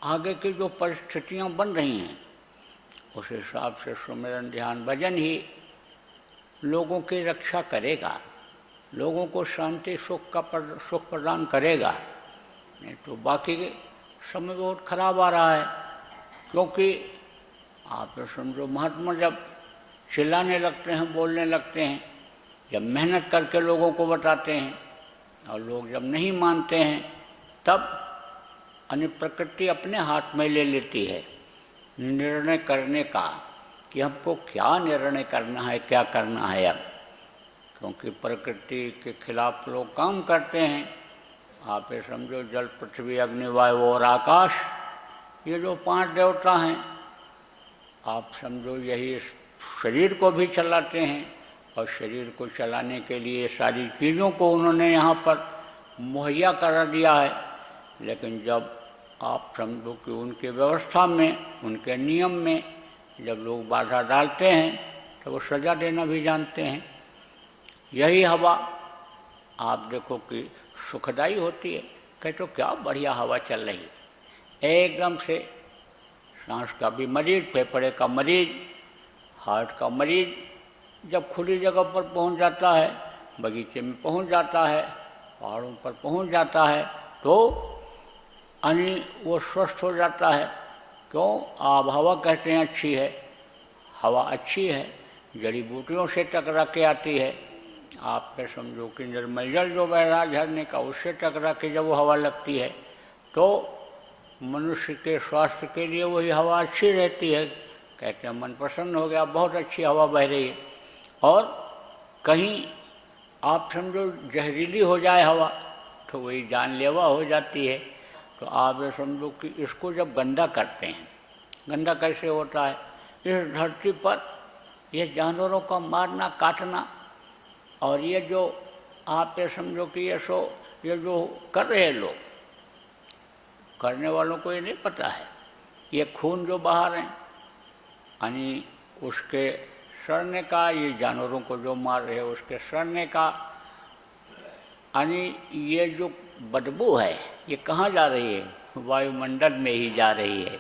आगे की जो परिस्थितियां बन रही हैं उस हिसाब से सुमिरन ध्यान भजन ही लोगों की रक्षा करेगा, लोगों को शांति सुख प्रदान करेगा। नहीं तो बाकी समय बहुत खराब आ रहा है, क्योंकि आप समझो महात्मा जब चिल्लाने लगते हैं, बोलने लगते हैं, जब मेहनत करके लोगों को बताते हैं और लोग जब नहीं मानते हैं, तब अन्य प्रकृति अपने हाथ में ले लेती है निर्णय करने का कि हमको क्या निर्णय करना है, क्या करना है अब। क्योंकि प्रकृति के खिलाफ लोग काम करते हैं। आप ये समझो जल पृथ्वी अग्नि वायु और आकाश, ये जो 5 देवता हैं, आप समझो यही शरीर को भी चलाते हैं और शरीर को चलाने के लिए सारी चीज़ों को उन्होंने यहाँ पर मुहैया करा दिया है। लेकिन जब आप समझो कि उनकी व्यवस्था में, उनके नियम में जब लोग बाधा डालते हैं तो वो सज़ा देना भी जानते हैं। यही हवा आप देखो कि सुखदायी होती है, कहे तो क्या बढ़िया हवा चल रही है, एकदम से सांस का भी मरीज, फेफड़े का मरीज, हार्ट का मरीज जब खुली जगह पर पहुंच जाता है, बगीचे में पहुंच जाता है, पहाड़ों पर पहुंच जाता है, तो वो स्वस्थ हो जाता है। क्यों? आब हवा कहते हैं अच्छी है, हवा अच्छी है, जड़ी बूटियों से टकरा के आती है। आप पे समझो कि निर्मल जल जो बह रहा झरने का, उससे टकरा के जब वो हवा लगती है तो मनुष्य के स्वास्थ्य के लिए वही हवा अच्छी रहती है। कहते हैं मन प्रसन्न हो गया, बहुत अच्छी हवा बह रही है। और कहीं आप समझो जहरीली हो जाए हवा तो वही जानलेवा हो जाती है। तो आप ये समझो कि इसको जब गंदा करते हैं, गंदा कैसे होता है? इस धरती पर ये जानवरों का मारना काटना, और ये जो आप ये समझो कि ये जो कर रहे हैं लोग, करने वालों को ये नहीं पता है, ये खून जो बहा रहे हैं यानी उसके सड़ने का, ये जानवरों को जो मार रहे हैं उसके सड़ने का, यानी ये जो बदबू है ये कहाँ जा रही है? वायुमंडल में ही जा रही है।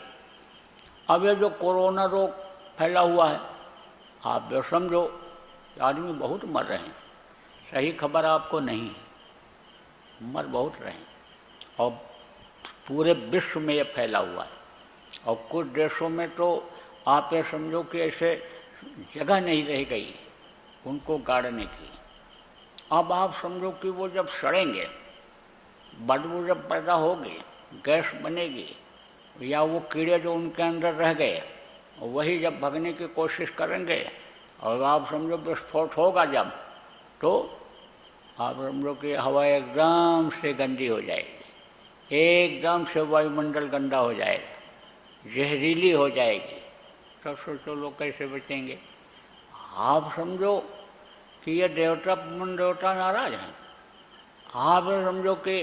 अब ये जो कोरोना रोग फैला हुआ है, आप जो समझो आदमी बहुत मर रहे हैं, सही खबर आपको नहीं है, मर बहुत रहे हैं। और पूरे विश्व में ये फैला हुआ है, और कुछ देशों में तो आप ये समझो कि ऐसे जगह नहीं रह गई उनको गाड़ने की। अब आप समझो कि वो जब सड़ेंगे, बदबू जब पैदा होगी, गैस बनेगी, या वो कीड़े जो उनके अंदर रह गए वही जब भगने की कोशिश करेंगे और आप समझो विस्फोट होगा जब, तो आप समझो कि हवा एकदम से गंदी हो जाएगी, एकदम से वायुमंडल गंदा हो जाएगा, जहरीली हो जाएगी। तब सोचो लोग कैसे बचेंगे? आप समझो कि ये देवता मन देवता नाराज हैं। आप समझो कि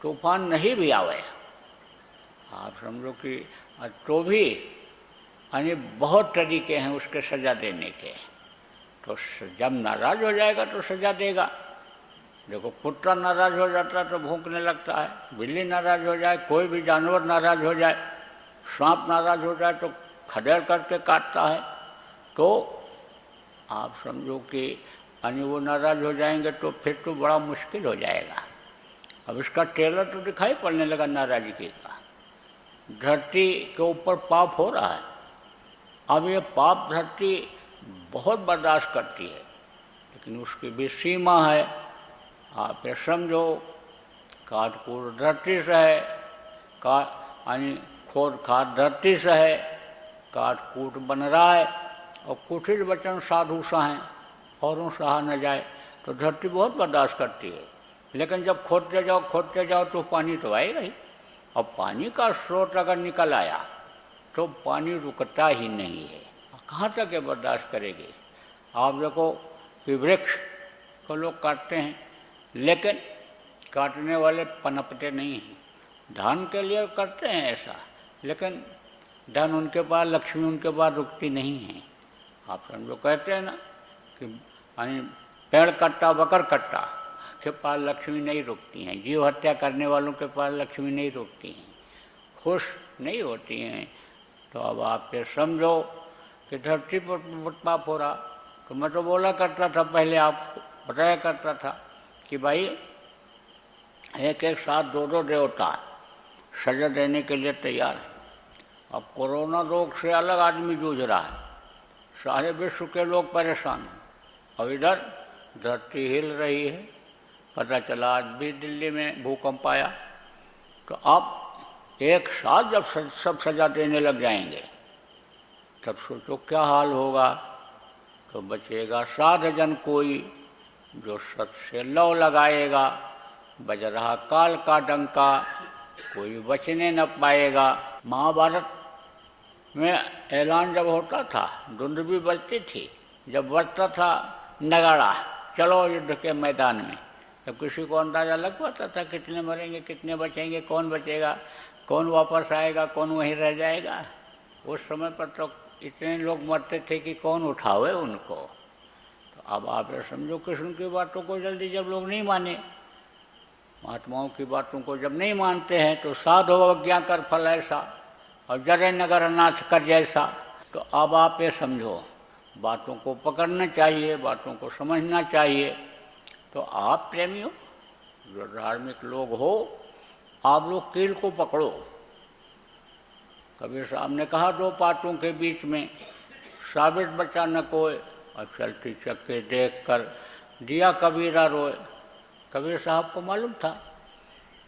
तूफान नहीं भी आवे, आप समझो कि तो भी यानी बहुत तरीके हैं उसके सज़ा देने के। तो जब नाराज हो जाएगा तो सज़ा देगा। देखो कुत्ता नाराज हो जाता है तो भौंकने लगता है, बिल्ली नाराज हो जाए, कोई भी जानवर नाराज हो जाए, सांप नाराज हो जाए तो खदेड़ करके काटता है। तो आप समझो कि यानी वो नाराज हो जाएंगे तो फिर तो बड़ा मुश्किल हो जाएगा। अब इसका ट्रेलर तो दिखाई पड़ने लगा नाराजगी का। धरती के ऊपर पाप हो रहा है। अब ये पाप धरती बहुत बर्दाश्त करती है, लेकिन उसकी भी सीमा है। आप ये समझो काट कूट धरती से है, यानी खोद खाद धरती से है, काट कूट बन रहा है, और कुटिल वचन साधु सहें औरों सहा न जाए। तो धरती बहुत बर्दाश्त करती है, लेकिन जब खोदते जाओ तो पानी तो आएगा ही। और पानी का स्रोत अगर निकल आया तो पानी रुकता ही नहीं है। कहाँ तक ये बर्दाश्त करेगी? आप देखो कि वृक्ष को लोग काटते हैं, लेकिन काटने वाले पनपते नहीं हैं। धन के लिए करते हैं ऐसा, लेकिन धन उनके पास, लक्ष्मी उनके पास रुकती नहीं है। आप समझो कहते हैं ना कि यानी पेड़ कट्टा बकर कट्टा के पास लक्ष्मी नहीं रुकती हैं, जीव हत्या करने वालों के पास लक्ष्मी नहीं रुकती हैं। खुश नहीं होती हैं। तो अब आप ये समझो कि धरती पर पाप हो रहा। तो मैं तो बोला करता था पहले, आपको बताया करता था कि भाई एक एक साथ दो दो देवता सजा देने के लिए तैयार है। अब कोरोना रोग से अलग आदमी जूझ रहा है, सारे विश्व के लोग परेशान हैं। और इधर धरती हिल रही है, पता चला आज भी दिल्ली में भूकंप आया। तो अब एक साथ जब सब सजा देने लग जाएंगे तब सोचो क्या हाल होगा। तो बचेगा साध जन कोई, जो सत से लौ लगाएगा। बज रहा काल का डंका, कोई बचने न पाएगा। महाभारत में ऐलान जब होता था, धुंध भी बजती थी, जब बजता था नगाड़ा, चलो युद्ध के मैदान में, तब किसी को अंदाज़ा लग पाता था कितने मरेंगे, कितने बचेंगे, कौन बचेगा, कौन वापस आएगा, कौन वहीं रह जाएगा। उस समय पर तो इतने लोग मरते थे कि कौन उठावे उनको। तो अब आप ये समझो कृष्ण की बातों को जल्दी जब लोग नहीं माने, महात्माओं की बातों को जब नहीं मानते हैं, तो साधु अवज्ञा कर फल ऐसा और जरे नगर नाश कर जैसा। तो अब आप ये समझो, बातों को पकड़ना चाहिए, बातों को समझना चाहिए। तो आप प्रेमियों, जो धार्मिक लोग हो, आप लोग कील को पकड़ो। कबीर साहब ने कहा, दो पाटों के बीच में साबित बचा न कोय, और चलती चक्के देख कर दिया कबीरा रोए। कबीर साहब को मालूम था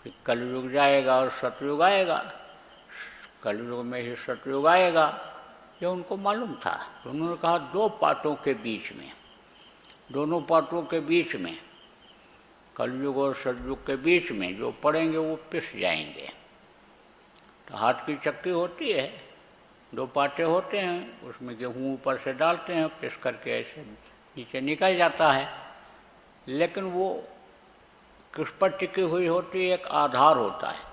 कि कलयुग जाएगा और सतयुग आएगा, कलयुग में ही सतयुग आएगा, ये उनको मालूम था। तो उन्होंने कहा दो पाटों के बीच में, दोनों पाटों के बीच में, कलयुग और सतयुग के बीच में जो पड़ेंगे वो पिस जाएंगे। तो हाथ की चक्की होती है, दो पाटे होते हैं, उसमें गेहूँ ऊपर से डालते हैं, पिस करके ऐसे नीचे निकल जाता है। लेकिन वो किस पर टिकी हुई होती है? एक आधार होता है,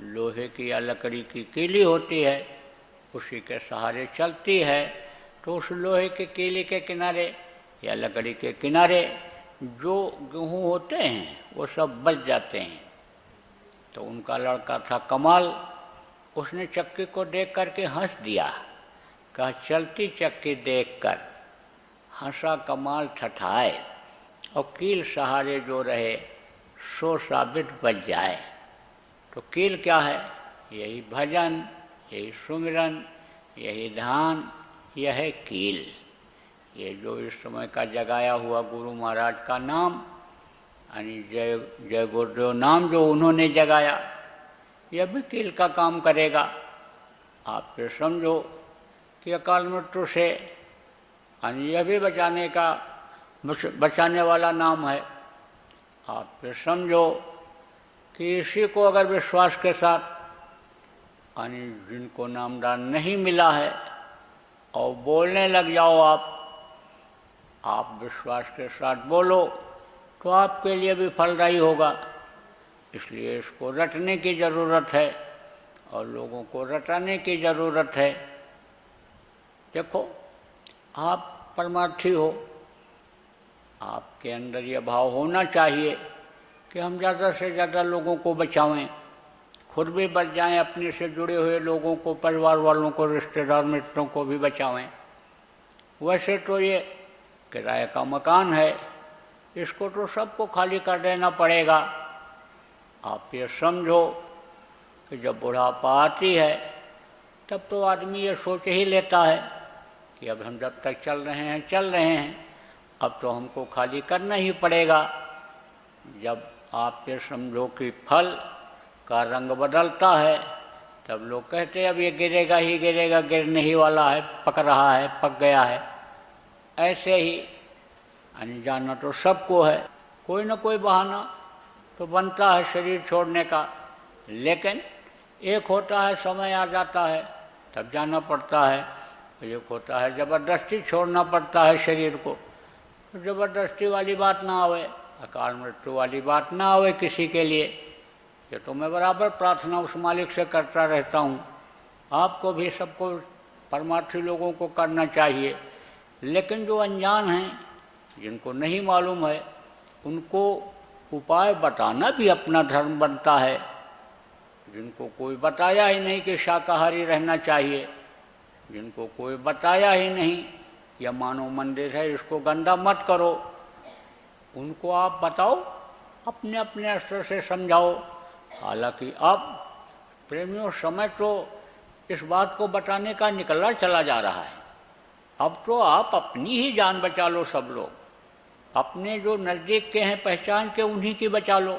लोहे की या लकड़ी की कीली होती है, उसी के सहारे चलती है। तो उस लोहे के कीली के किनारे या लकड़ी के किनारे जो गेहूँ होते हैं वो सब बच जाते हैं। तो उनका लड़का था कमाल, उसने चक्की को देख करके हंस दिया, कहा चलती चक्की देखकर हंसा कमाल ठठाए, और कील सहारे जो रहे सो साबित बच जाए। तो कील क्या है? यही भजन, यही सुमिरन, यही ध्यान, यह है कील। ये जो इस समय का जगाया हुआ गुरु महाराज का नाम, यानी जय जय गुरुदेव नाम जो उन्होंने जगाया, यह भी कील का काम करेगा। आप ये समझो कि अकाल मृत्यु से यानी यह भी बचाने वाला नाम है। आप ये समझो कि इसी को अगर विश्वास के साथ, यानी जिनको नामदान नहीं मिला है, और बोलने लग जाओ आप विश्वास के साथ बोलो, तो आपके लिए भी फलदायी होगा। इसलिए इसको रटने की ज़रूरत है और लोगों को रटाने की ज़रूरत है। देखो, आप परमार्थी हो, आपके अंदर यह भाव होना चाहिए कि हम ज़्यादा से ज़्यादा लोगों को बचावें, खुद भी बच जाएं, अपने से जुड़े हुए लोगों को, परिवार वालों को, रिश्तेदार मित्रों को भी बचावें। वैसे तो ये किराए का मकान है, इसको तो सबको खाली कर देना पड़ेगा। आप ये समझो कि जब बुढ़ापा आती है तब तो आदमी ये सोच ही लेता है कि अब हम जब तक चल रहे हैं, अब तो हमको खाली करना ही पड़ेगा। जब आप ये समझो कि फल का रंग बदलता है, तब लोग कहते हैं अब ये गिरेगा ही गिरेगा, गिरने ही वाला है, पक रहा है, पक गया है। ऐसे ही अनजाना तो सबको है, कोई ना कोई बहाना तो बनता है शरीर छोड़ने का। लेकिन एक होता है समय आ जाता है तब जाना पड़ता है, एक होता है ज़बरदस्ती छोड़ना पड़ता है शरीर को। तो ज़बरदस्ती वाली बात ना आवे, अकाल मृत्यु वाली बात ना आवे किसी के लिए। ये तो मैं बराबर प्रार्थना उस मालिक से करता रहता हूँ। आपको भी, सबको, परमार्थी लोगों को करना चाहिए। लेकिन जो अनजान हैं, जिनको नहीं मालूम है, उनको उपाय बताना भी अपना धर्म बनता है। जिनको कोई बताया ही नहीं कि शाकाहारी रहना चाहिए, जिनको कोई बताया ही नहीं यह मानव मंदिर है इसको गंदा मत करो, उनको आप बताओ, अपने अपने स्तर से समझाओ। हालांकि अब प्रेमियों समय तो इस बात को बताने का निकला चला जा रहा है। अब तो आप अपनी ही जान बचा लो, सब लोग अपने जो नज़दीक के हैं पहचान के उन्हीं की बचा लो।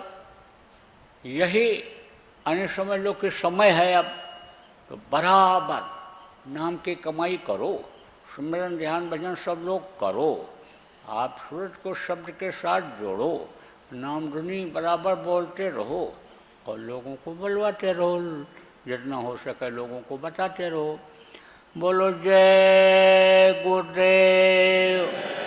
यही अन्य समझ लो कि समय है अब, तो बराबर नाम की कमाई करो, सिमरन ध्यान भजन सब लोग करो, आप सूरज को शब्द के साथ जोड़ो, नाम धुनी बराबर बोलते रहो और लोगों को बुलवाते रहो, जितना हो सके लोगों को बताते रहो। बोलो जय गुरुदेव।